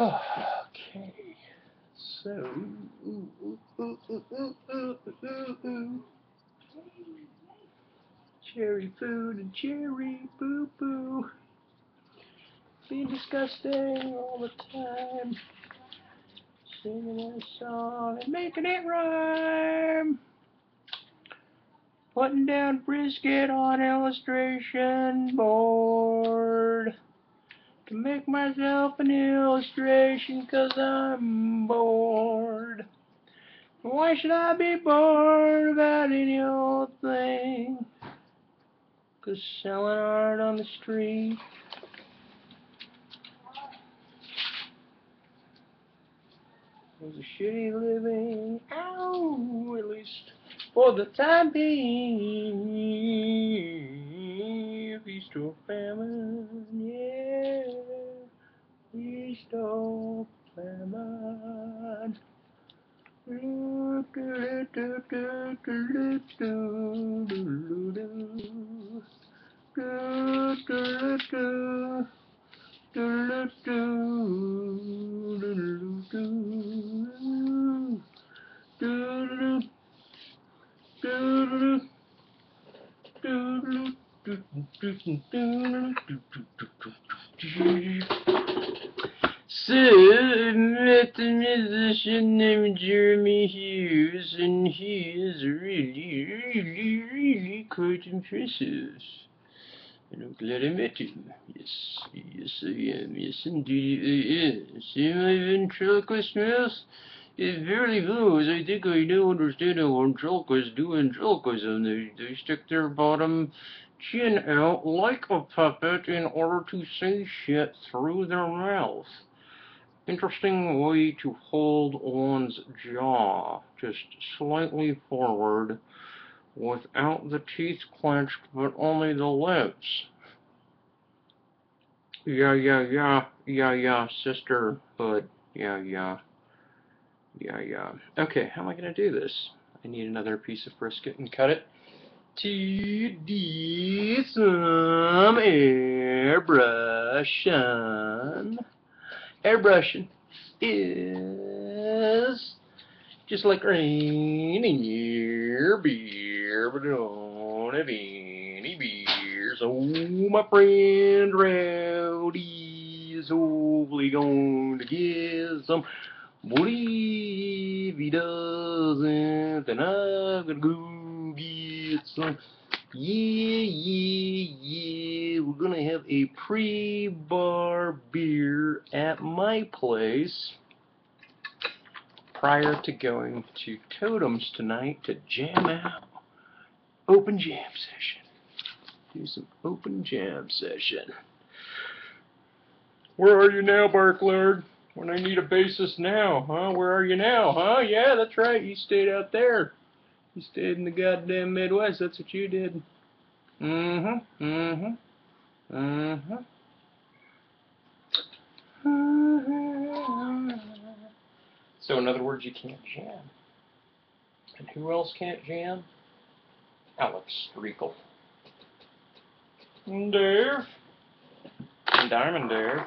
Okay, so cherry food and cherry boo boo, being disgusting all the time, singing a song and making it rhyme, putting down brisket on illustration board. To make myself an illustration 'cause I'm bored. Why should I be bored about any old thing? 'Cause selling art on the street was a shitty living. Ow, at least for the time being. Feast or famine, yeah. Feast or famine. So, I met a musician named Jeremy Hughes, and he is really quite impressive. And I'm glad I met him. Yes, yes I am. Yes, indeed I am. See my ventriloquist mouth? It barely moves. I think I now understand how ventriloquists do ventriloquism. They stick their bottom chin out like a puppet in order to say shit through their mouth. Interesting way to hold one's jaw, just slightly forward, without the teeth clenched, but only the lips. Yeah, sisterhood. Yeah. Okay, how am I gonna do this? I need another piece of brisket and cut it to do some airbrushing. Airbrushing is just like rain in your beer, but don't have any beer. So my friend Rowdy is hopefully going to get some. But if he doesn't, then I'm gonna go get some. Yeah. We're gonna have a pre-bar beer at my place prior to going to Totems tonight to jam out. Open jam session. Do some open jam session. Where are you now, Barklord? When I need a bassist now, huh? Where are you now, huh? Yeah, that's right. You stayed out there. You stayed in the goddamn Midwest. That's what you did. So in other words, you can't jam. And who else can't jam? Alex Streakle. Dave. Diamond Dave.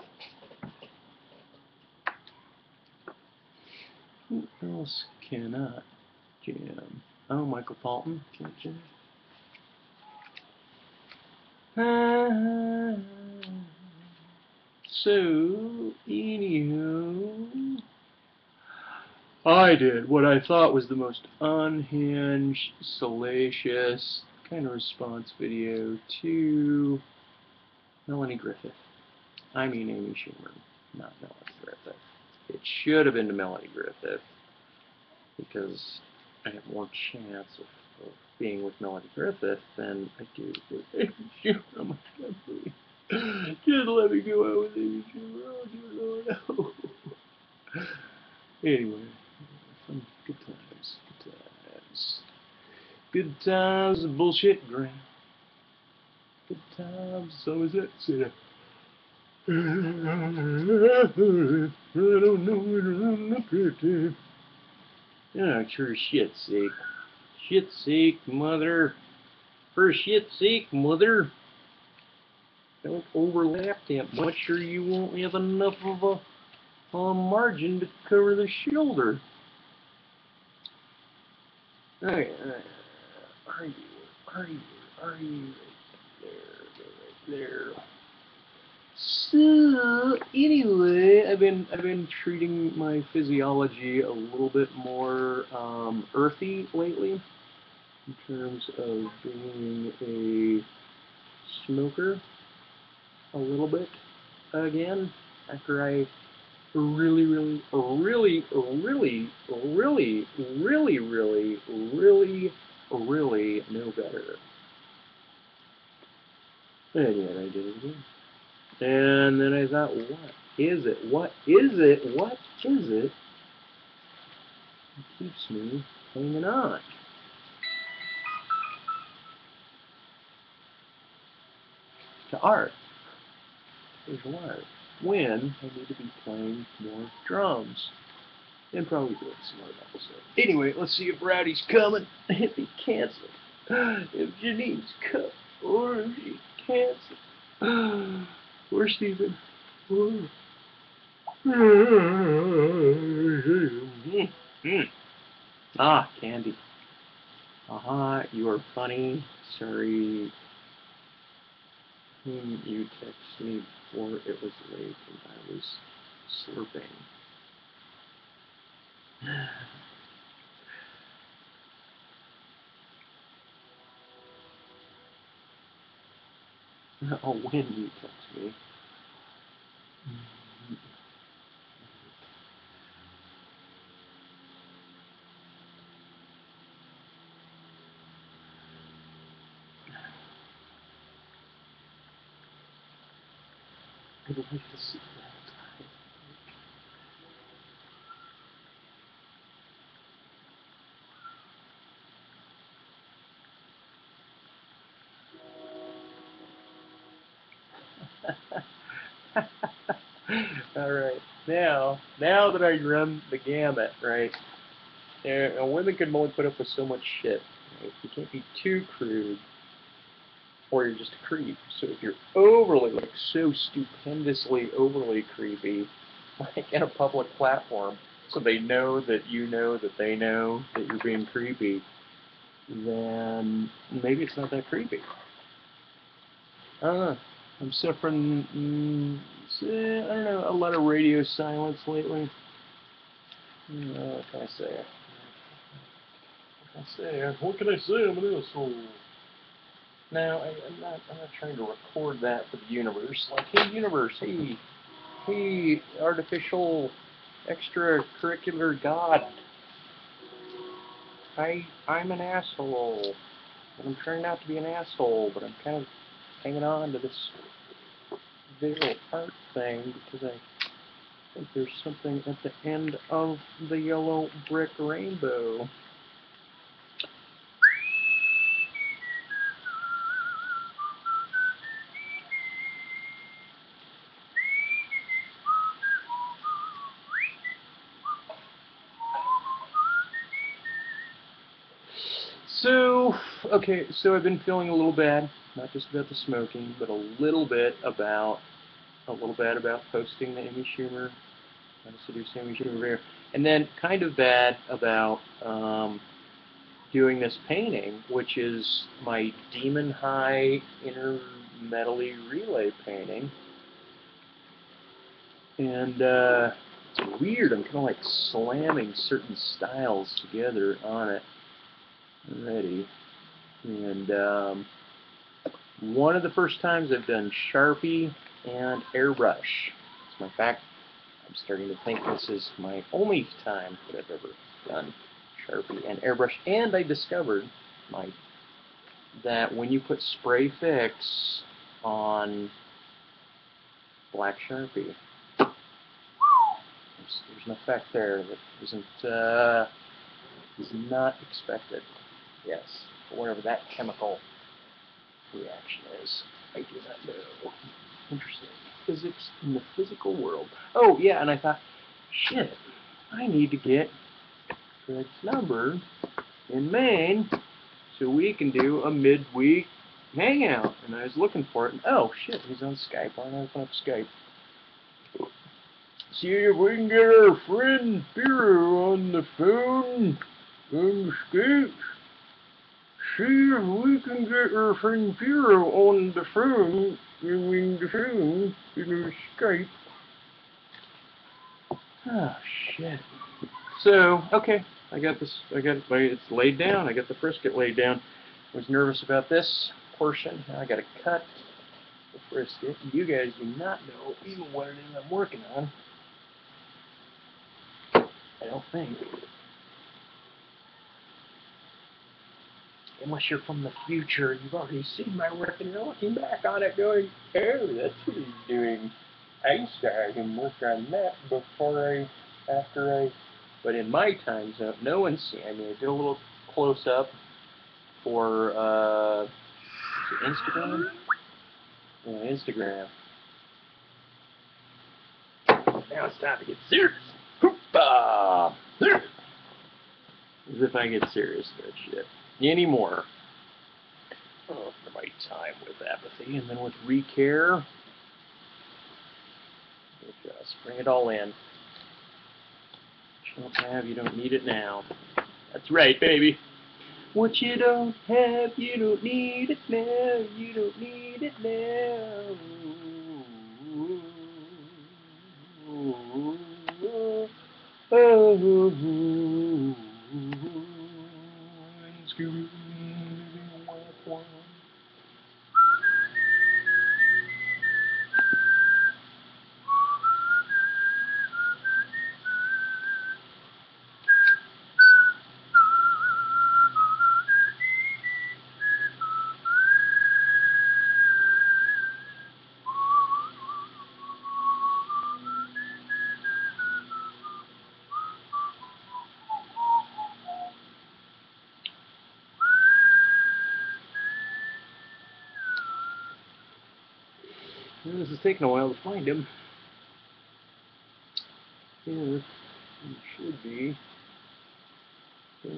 Who else cannot jam? Oh, Michael Paulton can't jam. So, anywho, I did what I thought was the most unhinged, salacious kind of response video to Melanie Griffith. I mean Amy Schumer, not Melanie Griffith. It should have been to Melanie Griffith because I have more chance of being with Melanie Griffith than I do with Amy Schumer. Oh my God, please. Just let me go out with Amy Schumer. Oh, dear Lord, no. Anyway, some good times, bullshit ground. Good times, so is that city. I don't know where to run the pretty. Oh, for shit's sake. Shit's sake, mother. For shit's sake, mother. Don't overlap that much or you won't have enough of a margin to cover the shoulder. Okay, are you right there? So anyway, I've been treating my physiology a little bit more earthy lately in terms of being a smoker a little bit again after I really know better. And yet I did it again. And then I thought, what is it? What is it? What is it that keeps me hanging on to art? Visual art. When I need to be playing more drums. And probably doing some other episode. Anyway, let's see if Rowdy's coming. If he cancels. If Janine's coming. Or if she cancels. Or Stephen. Ah, Candy. Aha, you are funny. Sorry. You texted me before it was late and I was slurping. Oh, when you text me. I'd like to see that. Alright, now that I run the gamut, right, women can only put up with so much shit. Right? You can't be too crude, or you're just a creep. So if you're overly, like, so stupendously overly creepy, like in a public platform, so they know that you know that they know that you're being creepy, then maybe it's not that creepy. I don't know. I'm suffering, I don't know, a lot of radio silence lately. What can I say? What can I say? I'm an asshole. No, I'm not trying to record that for the universe. Like, hey, universe, hey, artificial extracurricular god. I'm an asshole. And I'm trying not to be an asshole, but I'm kind of hanging on to this visual art thing because I think there's something at the end of the yellow brick rainbow. So, okay, so I've been feeling a little bad, not just about the smoking, but a little bit about posting the Amy Schumer, how to seduce Amy Schumer video, and then kind of bad about doing this painting, which is my Demon High Inner Metally Relay painting, and it's weird. I'm kind of like slamming certain styles together on it already. And one of the first times I've done Sharpie and airbrush. As a matter of fact, I'm starting to think this is my only time that I've ever done Sharpie and airbrush. And I discovered, Mike, that when you put spray fix on black Sharpie, there's an effect there that is not expected. Yes, whatever that chemical reaction is, I do not know. Interesting. Physics in the physical world. Oh, yeah, and I thought, shit, I need to get Craig's number in Maine so we can do a midweek hangout. And I was looking for it, and oh, shit, he's on Skype. Why don't I open up Skype? See if we can get our friend Biro on the phone. On the Skype. See if we can get our friend Biro on the phone. In the phone. In the Skype. Oh, shit. So, okay. It's laid down. I got the brisket laid down. I was nervous about this portion. Now I gotta cut the brisket. You guys do not know even what it is I'm working on. I don't think. Unless you're from the future, you've already seen my work and you're looking back on it going, oh, that's what he's doing. I saw him work on that after I. But in my time zone, no one's seen. I mean, I did a little close-up for, Instagram? Yeah, Instagram. Now it's time to get serious. Hoopah! As if I get serious about shit. Anymore. Oh, for my time with apathy, and then with recare. Just bring it all in. What you don't have, you don't need it now. That's right, baby. What you don't have, you don't need it now. You don't need it now. This is taking a while to find him. Yeah, it should be. Where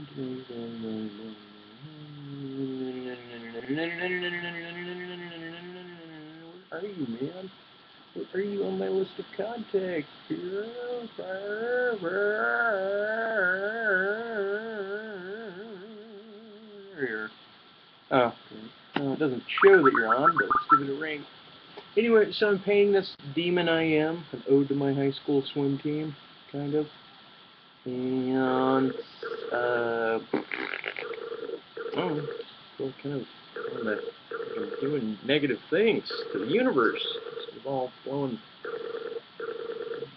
are you, man? Where are you on my list of contacts? Here. Oh, no, it doesn't show that you're on, but let's give it a ring. Anyway, so I'm painting this Demon I Am, an ode to my high school swim team, kind of. And, still kind of I'm doing negative things to the universe. We've all blown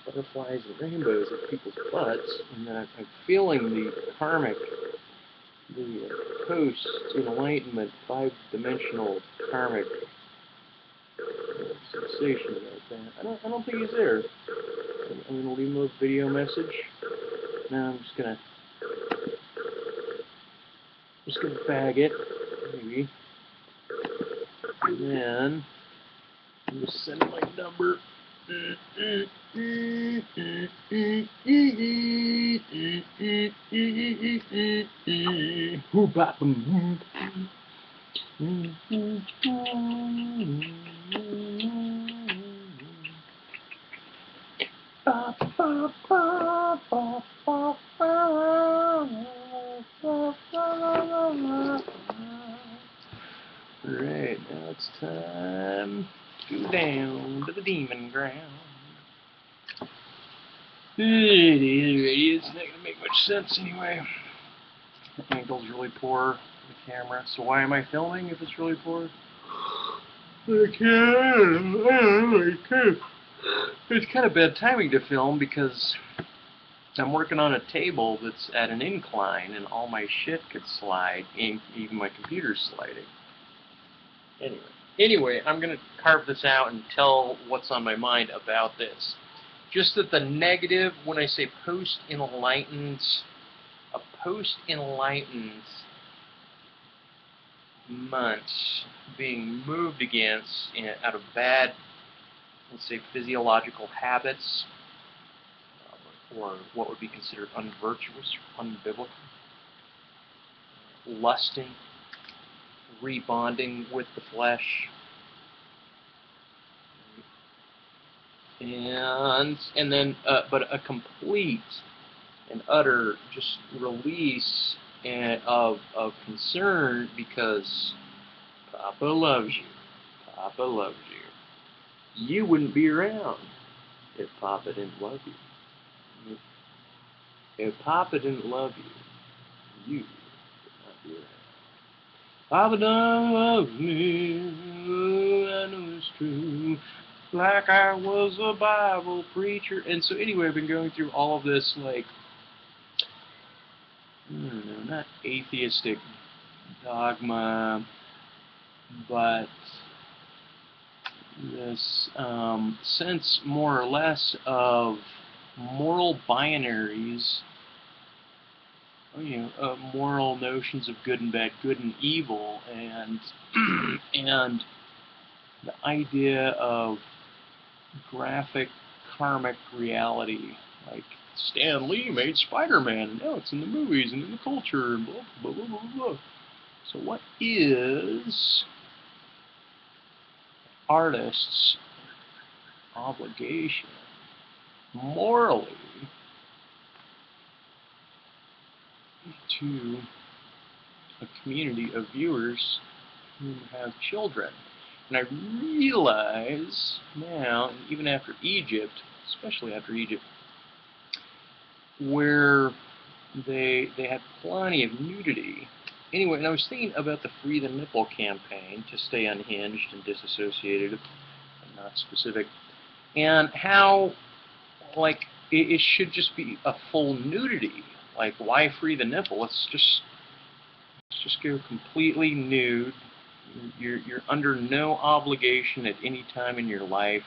butterflies and rainbows at people's butts, and I'm feeling the karmic, the post-enlightenment, five-dimensional karmic sensation about that. I don't think he's there. I'm gonna leave him a video message. Now I'm just gonna bag it, maybe. And then I'm gonna send my number. Alright, now it's time to go down to the demon ground. It's not going to make much sense anyway. The angle's really poor for the camera, so why am I filming if it's really poor? It's kind of bad timing to film because I'm working on a table that's at an incline and all my shit could slide, even my computer's sliding. Anyway, I'm going to carve this out and tell what's on my mind about this. Just that the negative, when I say post-enlightened, a post-enlightened months being moved against out of bad, let's say, physiological habits, or what would be considered unvirtuous, unbiblical, lusting, rebonding with the flesh, and then but a complete and utter just release of concern because Papa loves you. Papa loves you. You wouldn't be around if Papa didn't love you. If Papa didn't love you, you would not be around. Papa don't love me, I know it's true. Like I was a Bible preacher. And so anyway, I've been going through all of this, like, I don't know, not atheistic dogma, but this sense, more or less, of moral binaries, moral notions of good and bad, good and evil, and and the idea of graphic karmic reality, like Stan Lee made Spider-Man, and now it's in the movies and in the culture, and blah, blah, blah, blah, blah. So what is artists' obligation, morally, to a community of viewers who have children? And I realize now, even after Egypt, especially after Egypt, where they had plenty of nudity. Anyway, and I was thinking about the Free the Nipple campaign, to stay unhinged and disassociated and not specific, and how, like, it should just be a full nudity. Like, why free the nipple? Let's just go completely nude. You're under no obligation at any time in your life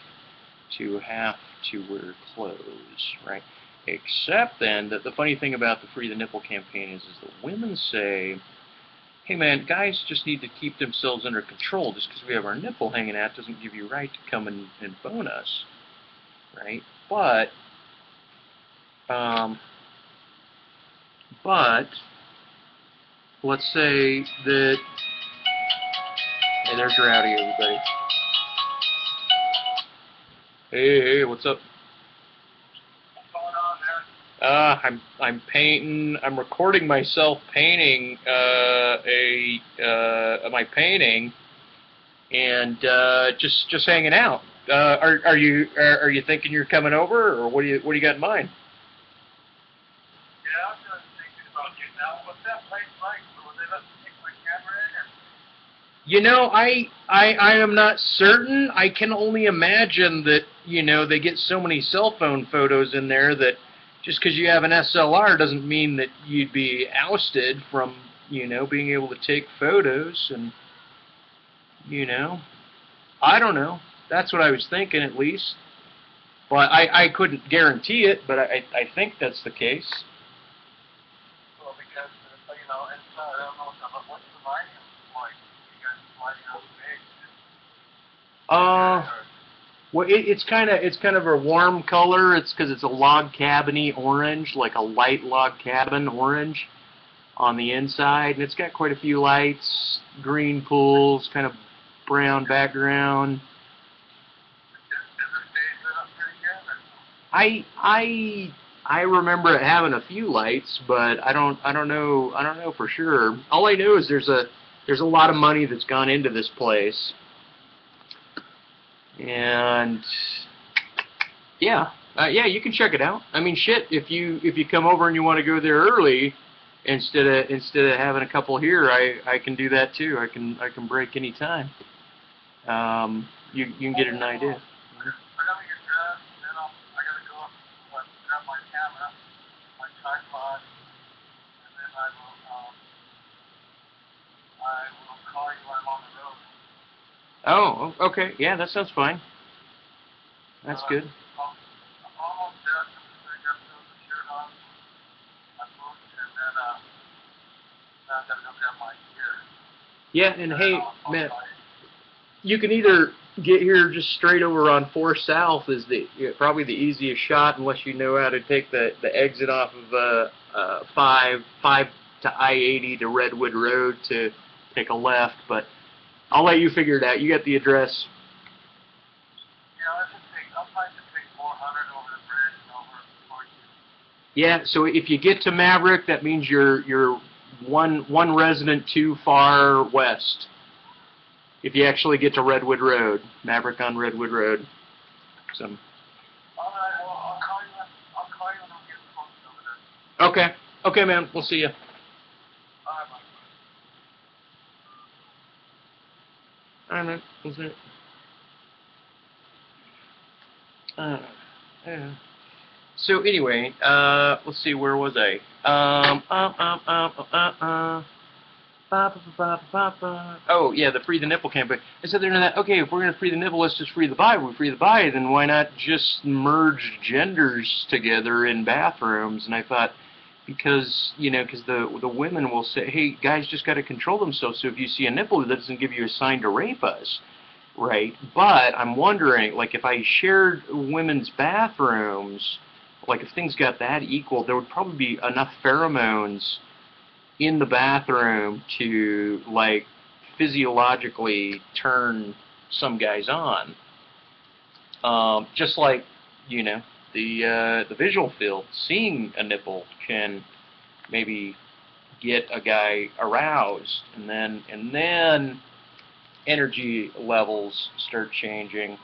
to have to wear clothes, right? Except then that the funny thing about the Free the Nipple campaign is the women say, hey man, guys just need to keep themselves under control. Just because we have our nipple hanging out doesn't give you right to come and bone us, right? But let's say that, hey, there's Rowdy, everybody. Hey, what's up? What's going on there? I'm painting. I'm recording myself painting my painting, and just hanging out. Are you thinking you're coming over, or what do you got in mind? Yeah, I'm just thinking about getting out. What's that place like? Was they letting me take my camera in? And You know, I am not certain. I can only imagine that, they get so many cell phone photos in there that just because you have an SLR doesn't mean that you'd be ousted from, being able to take photos. And, I don't know. That's what I was thinking, at least. But I couldn't guarantee it, but I think that's the case. well, because it's I don't know what's the lighting like. You guys lighting up big? Well, it's kind of a warm color. It's because it's a log cabin-y orange, like a light log cabin orange on the inside, and it's got quite a few lights, green pools, kind of brown background. I remember it having a few lights, but I don't know for sure. All I know is there's a lot of money that's gone into this place. And yeah, you can check it out. I mean, shit, if you come over and you want to go there early, instead of having a couple here, I can do that too. I can break any time. You can get an idea. I gotta get dressed, and then I gotta go up and grab my camera, my tripod, and then I will call you when I'm on the road. Oh, okay. Yeah, that sounds fine. That's good. I'm almost there. I'm just gonna get the shirt on, my boots, and then I gotta go grab my gear. Yeah, and hey, Matt, you can either get here just straight over on 4 South is probably the easiest shot, unless you know how to take the exit off of 5 to I-80 to Redwood Road to take a left, but I'll let you figure it out. You got the address. Yeah, I'll probably just take Yeah, so if you get to Maverick, that means you're one resident too far west. If you actually get to Redwood Road, Maverick on Redwood Road. So. All right, well, I'll call you when I'm getting close over there. Okay. Okay, man. We'll see you. All right, bye. All right, man. We'll see you. Yeah. So anyway, let's see, where was I? Oh yeah, the Free the Nipple campaign. I said there, okay, if we're gonna free the nipple, let's just free the bi. We free the bi, then why not just merge genders together in bathrooms? And I thought, because because the women will say, hey, guys just got to control themselves. So if you see a nipple, that doesn't give you a sign to rape us. Right, but I'm wondering, like, if I shared women's bathrooms, like, if things got that equal, there would probably be enough pheromones in the bathroom to, like, physiologically turn some guys on. Just like, the visual field, seeing a nipple can maybe get a guy aroused, and then energy levels start changing,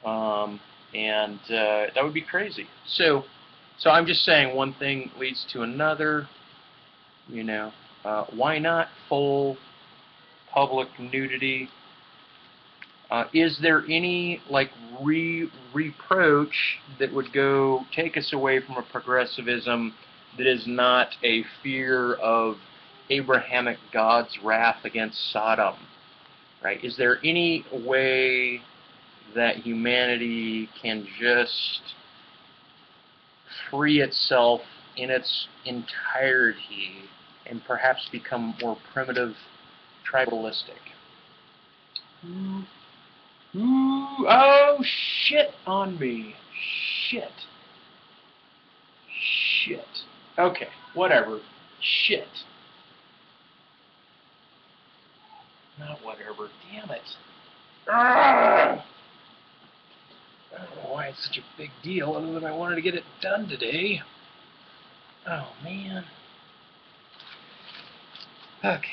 and that would be crazy. So I'm just saying, one thing leads to another. Why not full public nudity? Is there any reproach that would go take us away from a progressivism that is not a fear of Abrahamic God's wrath against Sodom? Right? Is there any way that humanity can just free itself in its entirety and perhaps become more primitive, tribalistic? Ooh, oh, shit on me. Shit. Shit. Okay, whatever. Shit. Not whatever. Damn it. Arrgh! I don't know why it's such a big deal, other than I wanted to get it done today. Oh, man. Okay.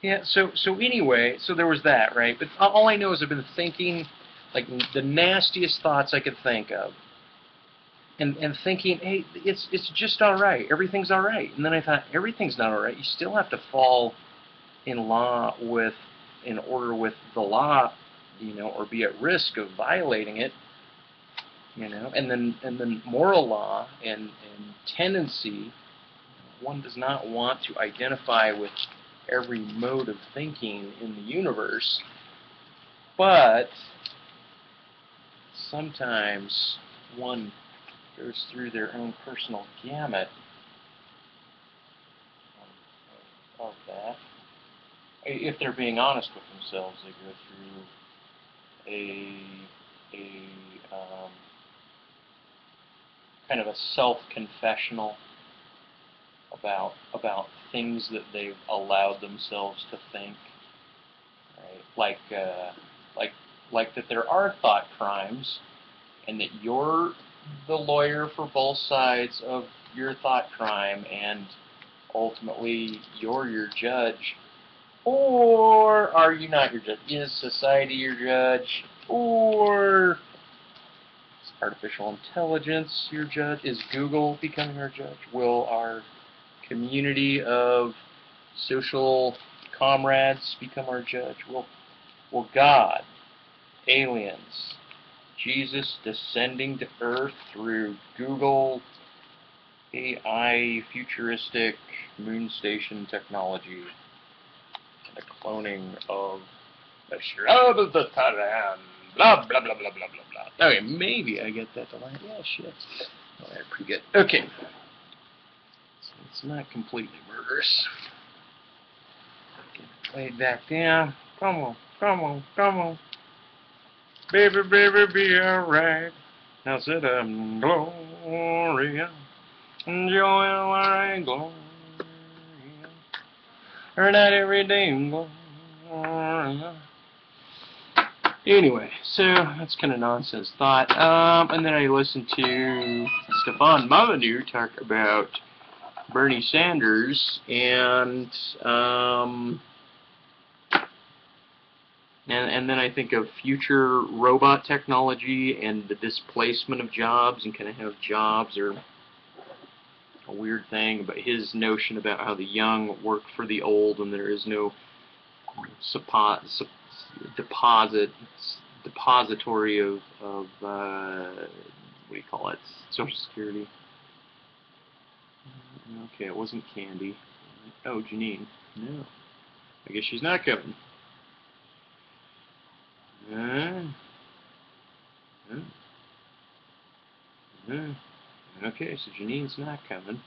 Yeah, so anyway, so there was that, right? But all I know is I've been thinking, like, the nastiest thoughts I could think of. And thinking, hey, it's just all right. Everything's all right. And then I thought, everything's not all right. You still have to fall in order with the law, or be at risk of violating it, and then moral law and tendency. One does not want to identify with every mode of thinking in the universe, but sometimes one goes through their own personal gamut of that. If they're being honest with themselves, they go through a kind of a self-confessional about things that they've allowed themselves to think, right? Like that there are thought crimes, and that you're the lawyer for both sides of your thought crime, and ultimately you're your judge. Or are you not your judge? Is society your judge? Or is artificial intelligence your judge? Is Google becoming our judge? Will our community of social comrades become our judge? Will God, aliens, Jesus descending to Earth through Google AI futuristic moon station technology, and the cloning of the Shroud of the Taran, blah, blah, blah, blah, blah, blah, blah. Okay, maybe I get that to line. Yeah, shit. Oh, that's pretty good. Okay. So it's not completely murderous. Lay it back down. Come on. Baby, be alright. Now sit up, Gloria. Enjoy our glory. Or not every day, Gloria. Anyway, so that's kind of nonsense thought. And then I listened to Stefan Molyneux talk about Bernie Sanders, and then I think of future robot technology and the displacement of jobs, and kind of how jobs are a weird thing, but his notion about how the young work for the old and there is no depository of what do you call it? Social Security. Okay, it wasn't Candy. Oh, Janine. No. I guess she's not coming. Okay, so Janine's not coming.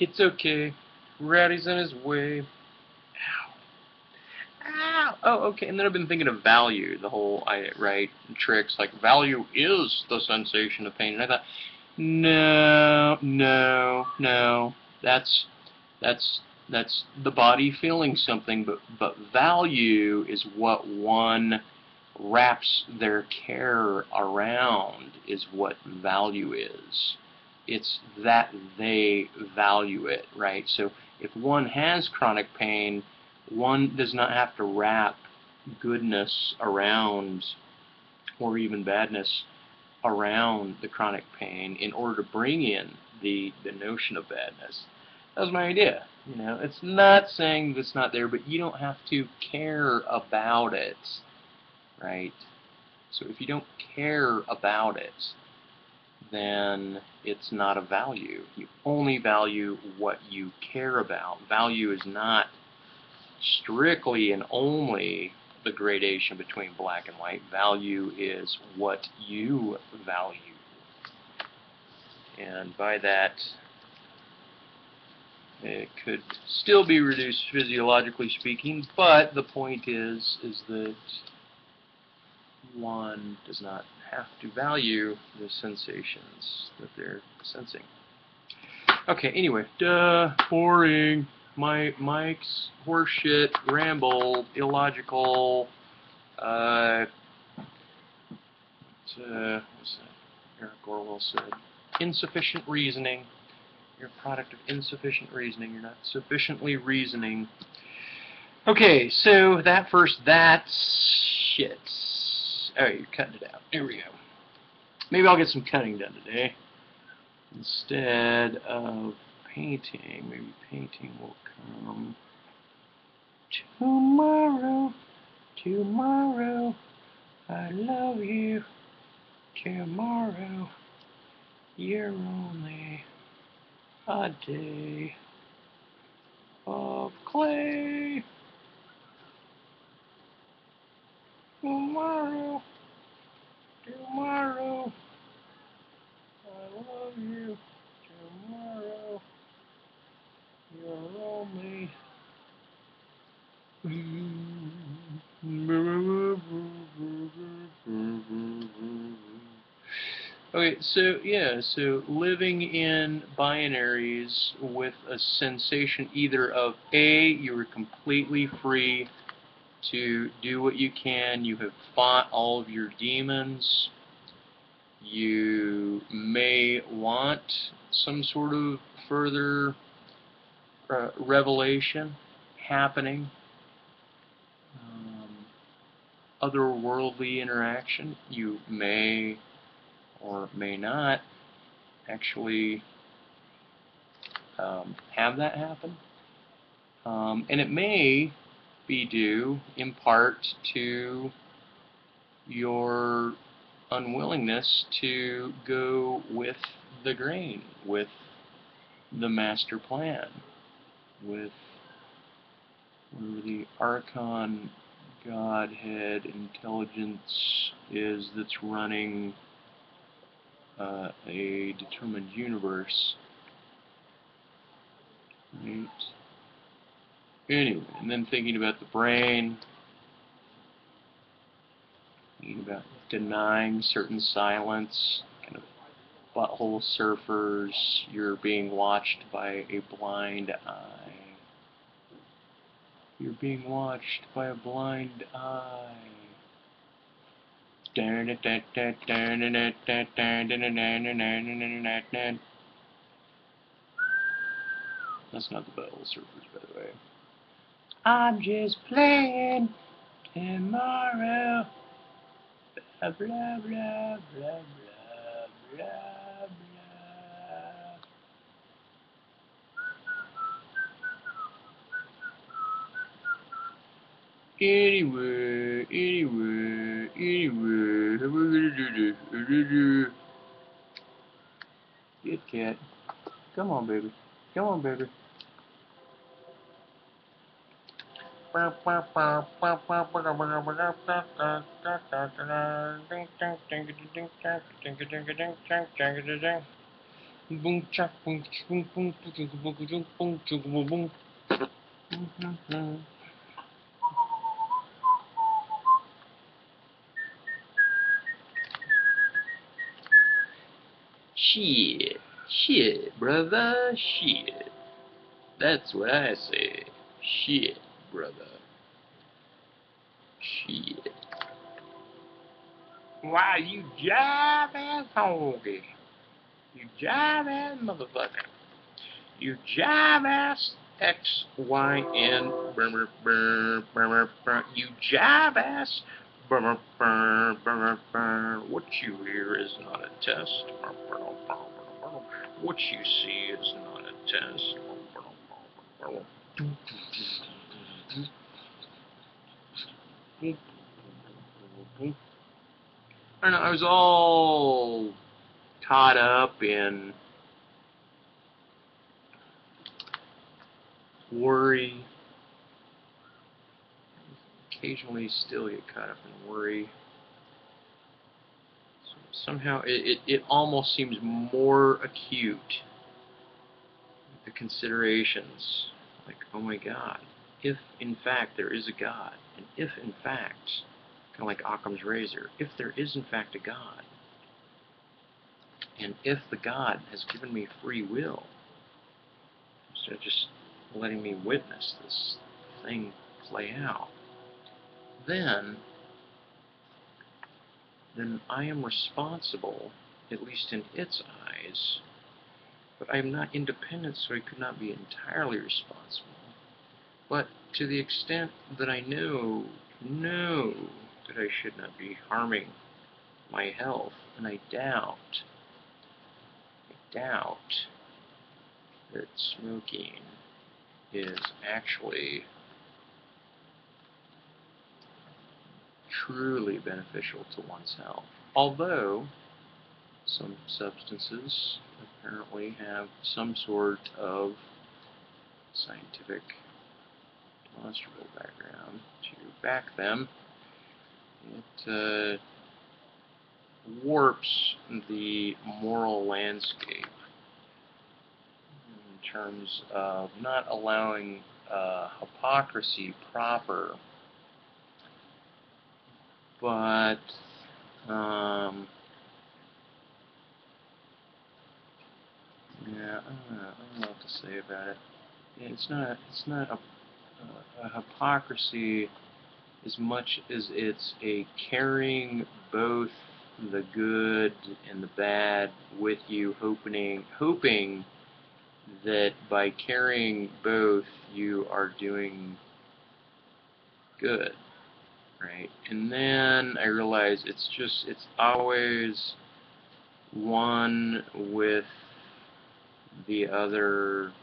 It's okay. Ratty's on his way. Ow. Ow. Oh, okay. And then I've been thinking of value, the whole, right, tricks, like value is the sensation of pain. And I thought, no. That's the body feeling something, but value is what one wraps their care around, is what value is. It's that they value it, right? So if one has chronic pain, one does not have to wrap goodness around, or even badness around the chronic pain in order to bring in the notion of badness. That was my idea. You know, it's not saying that it's not there, but you don't have to care about it, right? So if you don't care about it, then it's not a value. You only value what you care about. Value is not strictly and only the gradation between black and white. Value is what you value. And by that, it could still be reduced physiologically speaking, but the point is that one does not have to value the sensations that they're sensing. Okay, anyway, boring. Mike's horseshit, ramble, illogical, what's that Eric Orwell said? Insufficient reasoning. You're a product of insufficient reasoning. You're not sufficiently reasoning. Okay, so that's shit. Oh, you're cutting it out. Here we go. Maybe I'll get some cutting done today. Instead of painting, maybe painting will come tomorrow. Tomorrow, I love you. Tomorrow, you're only a day of clay. Tomorrow, tomorrow, I love you. Tomorrow, you're only. Okay, so living in binaries with a sensation either of A, you are completely free to do what you can, you have fought all of your demons, you may want some sort of further revelation happening, otherworldly interaction. You may or may not actually have that happen. And it may be due in part to your unwillingness to go with the grain, with the master plan, with whatever the Archon Godhead intelligence is that's running a determined universe. Right. Anyway, and then thinking about the brain, thinking about denying certain silence, kind of butthole surfers, you're being watched by a blind eye. You're being watched by a blind eye. That's not the butthole surfers, by the way. I'm just playing tomorrow. Blah, blah, blah, blah, blah, blah, blah. Anyway, how we gonna do this? Good cat. Come on, baby. Come on, baby. Boom chak boom boom boom boom boom boom boom. Shit, brother, shit. That's what I say. Shit, brother. Shit. Why, you jive-ass honky. You jive-ass motherfucker. You jive-ass XYN. You jive-ass. What you hear is not a test. What you see is not a test. I don't know, I was all caught up in worry. Occasionally still get caught up in worry. Somehow it almost seems more acute, the considerations, like, oh my God, if in fact there is a God, and if in fact, kind of like Occam's razor, if there is in fact a God, and if the God has given me free will, instead of just letting me witness this thing play out, then I am responsible, at least in its eyes, but I am not independent, so I could not be entirely responsible. But to the extent that I know that I should not be harming my health, and I doubt that smoking is actually truly beneficial to one's health. Although some substances apparently have some sort of scientific demonstrable background to back them. It warps the moral landscape in terms of not allowing hypocrisy proper, but yeah, I don't know what to say about it. It's not a hypocrisy as much as it's a carrying both the good and the bad with you, hoping that by carrying both you are doing good, right? And then I realize it's always one with the other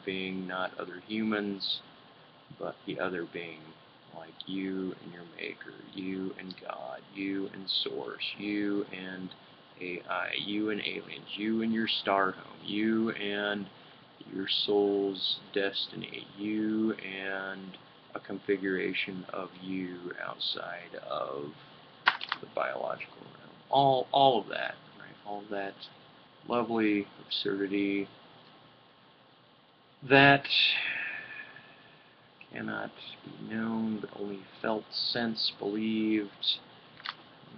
being not other humans, but the other being like you and your maker, you and God, you and source, you and AI, you and aliens, you and your star home, you and your soul's destiny, you and a configuration of you outside of the biological realm. All of that, right? all that lovely absurdity that cannot be known but only felt, sensed, believed,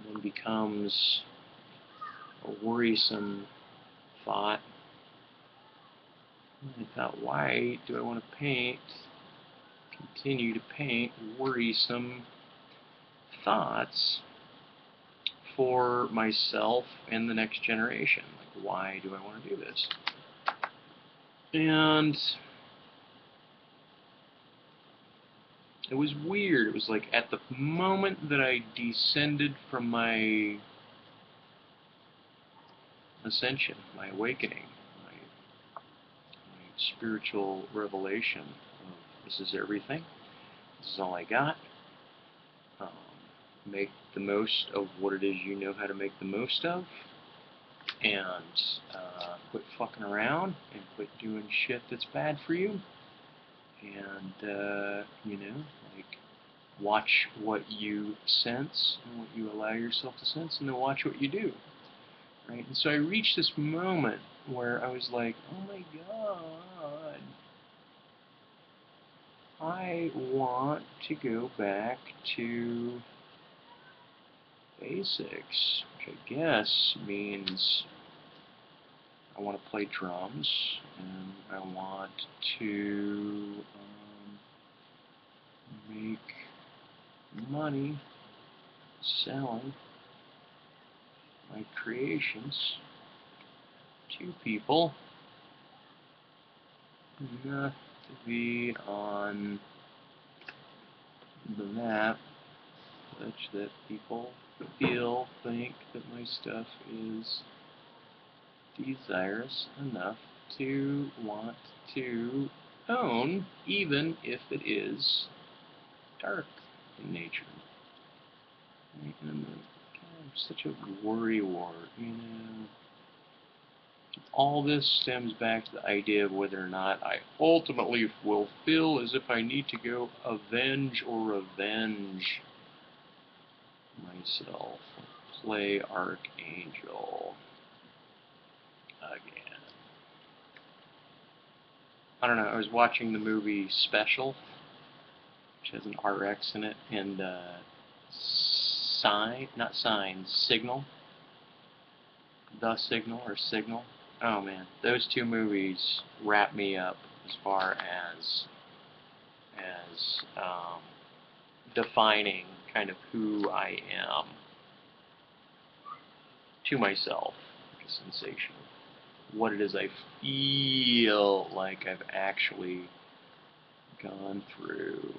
and then becomes a worrisome thought. And I thought, why do I want to continue to paint worrisome thoughts for myself and the next generation? Like, why do I want to do this? And it was weird. It was like at the moment that I descended from my ascension, my awakening, my spiritual revelation of this is everything, this is all I got. Make the most of what it is you know how to make the most of, and quit fucking around and quit doing shit that's bad for you, and you know, like, watch what you sense and what you allow yourself to sense, and then watch what you do, right? And so I reached this moment where I was like, oh my god, I want to go back to basics, which I guess means I want to play drums, and I want to make money selling my creations to people, enough to be on the map such that people feel, think that my stuff is desirous enough to want to own, even if it is dark in nature. And such a worrywart, you know. All this stems back to the idea of whether or not I ultimately will feel as if I need to go avenge or revenge myself. Play Archangel again. I don't know, I was watching the movie Special, which has an RX in it, and Signal. The Signal or Signal. Oh man, those two movies wrap me up as far as defining kind of who I am to myself, like a sensation, what it is I feel like I've actually gone through.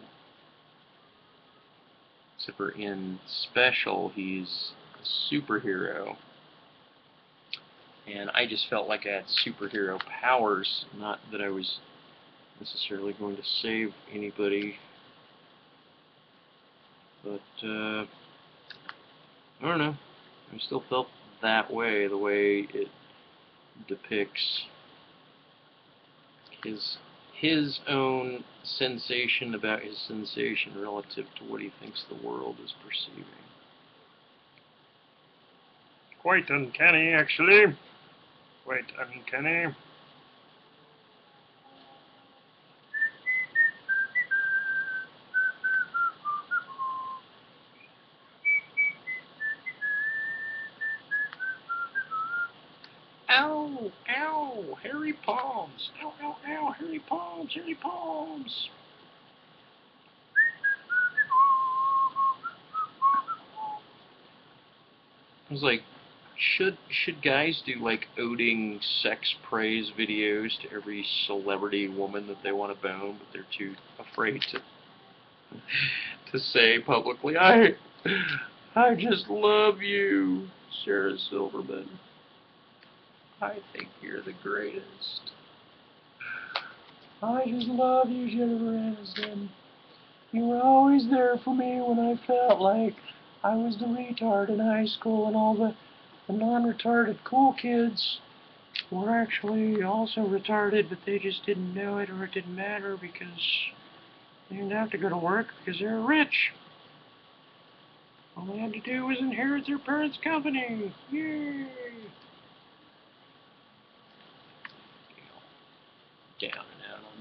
Except for in Special, he's a superhero, and I just felt like I had superhero powers, not that I was necessarily going to save anybody, but I don't know, I still felt that way, the way it depicts his own sensation about his sensation relative to what he thinks the world is perceiving. Quite uncanny, actually. Quite uncanny. Ow! Ow! Hairy palms! Ow! Ow! Ow! Hairy palms! Hairy palms! I was like, should guys do like owning sex praise videos to every celebrity woman that they want to bone, but they're too afraid to say publicly, I just love you, Sarah Silverman. I think you're the greatest. I just love you, Jennifer Aniston. You were always there for me when I felt like I was the retard in high school, and all the non-retarded cool kids were actually also retarded, but they just didn't know it, or it didn't matter because they didn't have to go to work because they were rich. All they had to do was inherit their parents' company. Yay!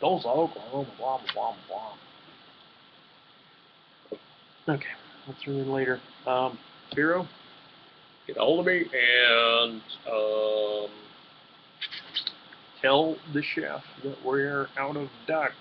Tulsa, Oklahoma, blah, blah, blah, blah. Okay, I'll turn in later. Spiro, get a hold of me and tell the chef that we're out of duck.